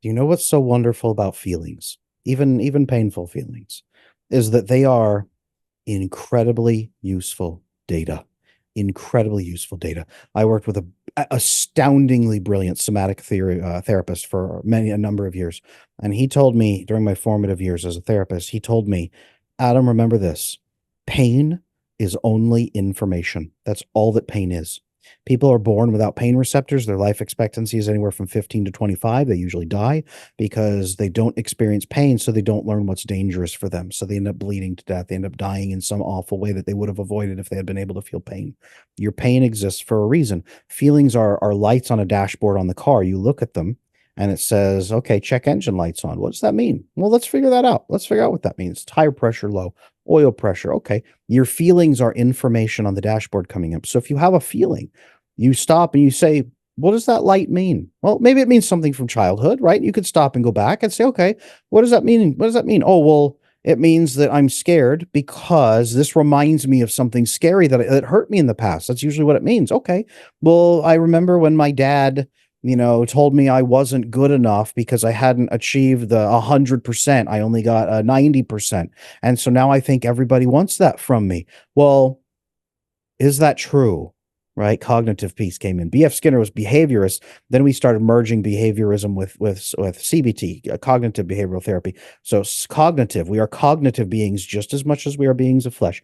Do you know what's so wonderful about feelings, even painful feelings, is that they are incredibly useful data. Incredibly useful data. I worked with a astoundingly brilliant somatic theory therapist for a number of years, and he told me during my formative years as a therapist, he told me, Adam, remember this: pain is only information. That's all that pain is. People are born without pain receptors. Their life expectancy is anywhere from 15 to 25. They usually die because they don't experience pain, so they don't learn what's dangerous for them. So they end up bleeding to death. They end up dying in some awful way that they would have avoided if they had been able to feel pain. Your pain exists for a reason. Feelings are lights on a dashboard on the car. You look at them and it says, okay, check engine lights on. What does that mean? Well, let's figure that out. Let's figure out what that means. Tire pressure low, oil pressure. Okay. Your feelings are information on the dashboard coming up. So if you have a feeling, you stop and you say, what does that light mean? Well, maybe it means something from childhood, right? You could stop and go back and say, okay, what does that mean? What does that mean? Oh, well, it means that I'm scared because this reminds me of something scary that hurt me in the past. That's usually what it means. Okay. Well, I remember when my dad, told me I wasn't good enough because I hadn't achieved the 100%. I only got a 90%. And so now I think everybody wants that from me. Well, is that true? Right? Cognitive piece came in. B.F. Skinner was behaviorist. Then we started merging behaviorism with CBT, cognitive behavioral therapy. So cognitive, we are cognitive beings just as much as we are beings of flesh.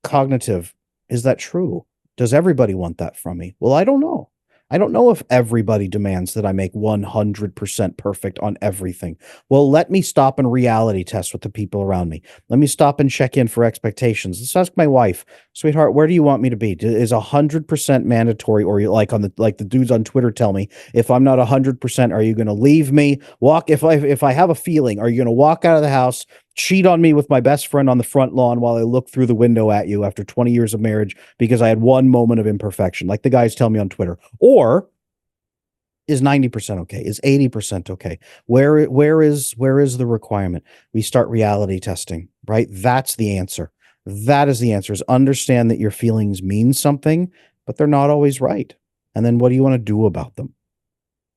Cognitive, is that true? Does everybody want that from me? Well, I don't know. I don't know if everybody demands that I make 100% perfect on everything. Well, let me stop and reality test with the people around me. Let me stop and check in for expectations. Let's ask my wife, sweetheart, where do you want me to be? Is 100% mandatory, or you like the dudes on Twitter tell me, if I'm not 100%, are you going to leave me? If I have a feeling, are you going to walk out of the house, cheat on me with my best friend on the front lawn while I look through the window at you after 20 years of marriage because I had one moment of imperfection, like the guys tell me on Twitter? Or is 90% okay? Is 80% okay? Where is the requirement? We start reality testing, right? That's the answer. That is the answer, is understand that your feelings mean something, but they're not always right. And then what do you want to do about them?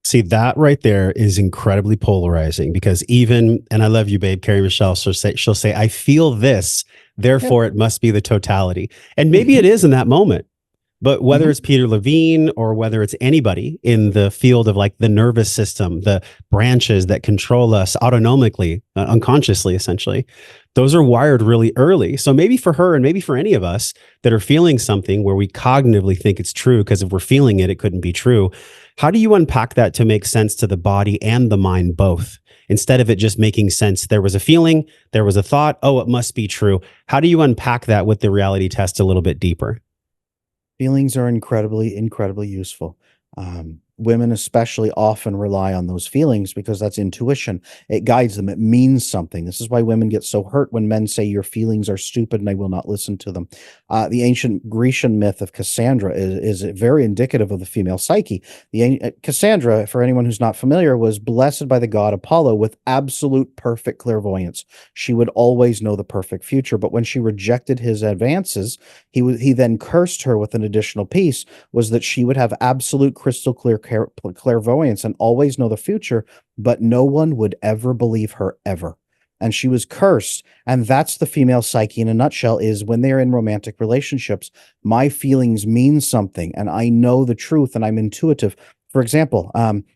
See, that right there is incredibly polarizing because and I love you, babe, Carrie Michelle, she'll say, I feel this, Yep. therefore it must be the totality. And maybe Hmm. it is in that moment. But whether Hmm. it's Peter Levine or whether it's anybody in the field of like the nervous system, the branches that control us autonomically, unconsciously, essentially, those are wired really early. So maybe for her and maybe for any of us that are feeling something where we cognitively think it's true, because if we're feeling it, it couldn't be true. How do you unpack that to make sense to the body and the mind both? Instead of it just making sense, there was a feeling, there was a thought, oh, it must be true. How do you unpack that with the reality test a little bit deeper? Feelings are incredibly, incredibly useful. Women especially often rely on those feelings because that's intuition. It guides them. It means something. This is why women get so hurt when men say your feelings are stupid and I will not listen to them. The ancient Grecian myth of Cassandra is very indicative of the female psyche. Cassandra, for anyone who's not familiar, was blessed by the god Apollo with absolute perfect clairvoyance. She would always know the perfect future. But when she rejected his advances, he then cursed her with an additional piece, was that she would have absolute crystal clear clairvoyance and always know the future, but no one would ever believe her ever. And she was cursed. And that's the female psyche in a nutshell, is when they're in romantic relationships, my feelings mean something and I know the truth and I'm intuitive. For example,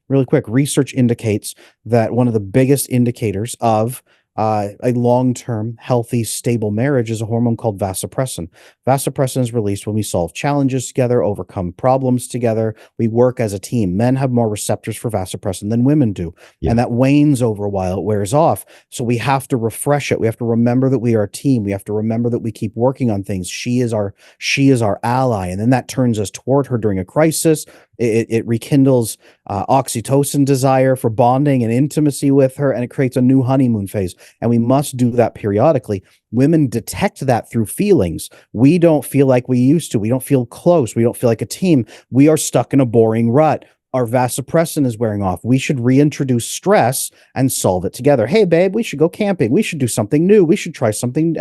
really quick, research indicates that one of the biggest indicators of a long-term, healthy, stable marriage is a hormone called vasopressin. Vasopressin is released when we solve challenges together, overcome problems together. We work as a team. Men have more receptors for vasopressin than women do, Yeah. and that wanes over a while. It wears off. So we have to refresh it. We have to remember that we are a team. We have to remember that we keep working on things. She is our ally, and then that turns us toward her during a crisis. It rekindles oxytocin desire for bonding and intimacy with her, and it creates a new honeymoon phase. And we must do that periodically. Women detect that through feelings. We don't feel like we used to. We don't feel close. We don't feel like a team. We are stuck in a boring rut. Our vasopressin is wearing off. We should reintroduce stress and solve it together. Hey, babe, we should go camping. We should do something new. We should try something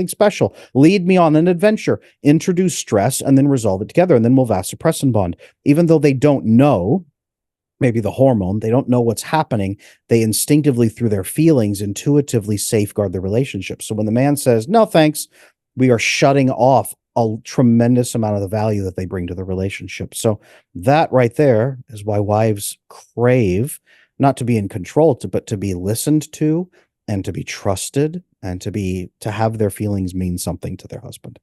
special. Lead me on an adventure. Introduce stress and then resolve it together. And then we'll vasopressin bond. Even though they don't know, maybe the hormone. They don't know what's happening. They instinctively, through their feelings, intuitively safeguard the relationship. So when the man says, no, thanks, we are shutting off a tremendous amount of the value that they bring to the relationship. So that right there is why wives crave not to be in control, but to be listened to and to be trusted and to have their feelings mean something to their husband.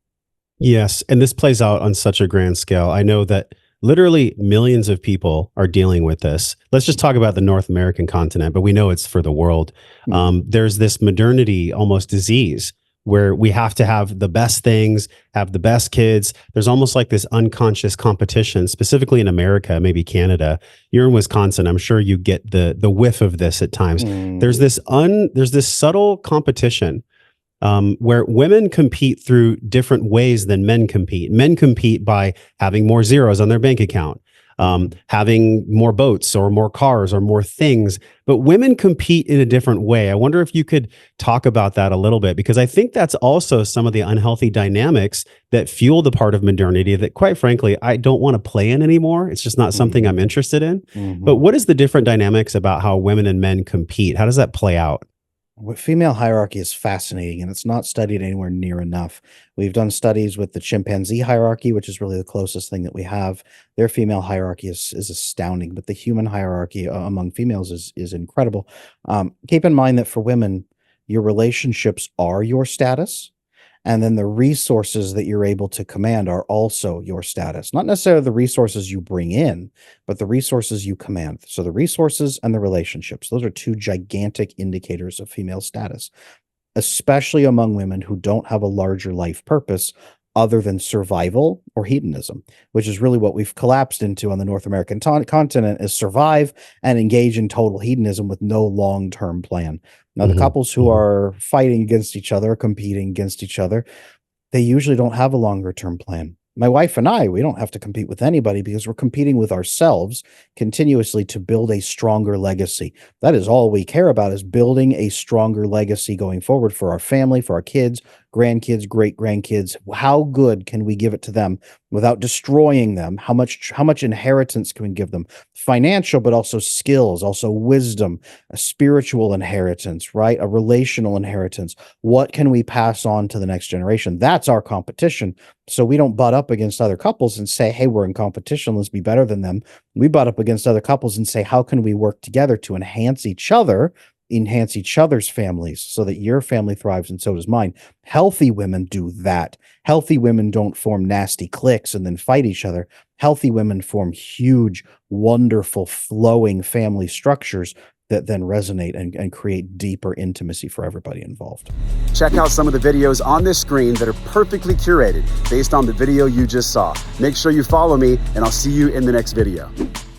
Yes. And this plays out on such a grand scale. I know that literally millions of people are dealing with this. Let's just talk about the North American continent, but we know it's for the world. There's this modernity, almost disease, where we have to have the best things, have the best kids. There's almost like this unconscious competition, specifically in America, maybe Canada. You're in Wisconsin. I'm sure you get the whiff of this at times. There's this subtle competition where women compete through different ways than men compete. Men compete by having more zeros on their bank account, having more boats or more cars or more things, but women compete in a different way. I wonder if you could talk about that a little bit, because I think that's also some of the unhealthy dynamics that fuel the part of modernity that, quite frankly, I don't want to play in anymore. It's just not something I'm interested in. But what is the different dynamics about how women and men compete? How does that play out? What female hierarchy is fascinating, and it's not studied anywhere near enough. We've done studies with the chimpanzee hierarchy, which is really the closest thing that we have. Their female hierarchy is astounding, but the human hierarchy among females is incredible. Keep in mind that for women, your relationships are your status, and then the resources that you're able to command are also your status. Not necessarily the resources you bring in, but the resources you command. So the resources and the relationships, those are two gigantic indicators of female status, especially among women who don't have a larger life purpose other than survival or hedonism, which is really what we've collapsed into on the North American continent, is survive and engage in total hedonism with no long-term plan. Now, the couples who are fighting against each other, competing against each other, they usually don't have a longer-term plan. My wife and I, we don't have to compete with anybody because we're competing with ourselves continuously to build a stronger legacy. That is all we care about, is building a stronger legacy going forward for our family, for our kids, grandkids, great-grandkids. How good can we give it to them without destroying them? How much inheritance can we give them? Financial, but also skills, also wisdom, a spiritual inheritance, right? A relational inheritance. What can we pass on to the next generation? That's our competition. So we don't butt up against other couples and say, hey, we're in competition, let's be better than them. We butt up against other couples and say, how can we work together to enhance each other's families so that your family thrives and so does mine? Healthy women do that. Healthy women don't form nasty cliques and then fight each other. Healthy women form huge, wonderful, flowing family structures that then resonate and create deeper intimacy for everybody involved. Check out some of the videos on this screen that are perfectly curated based on the video you just saw. Make sure you follow me, and I'll see you in the next video.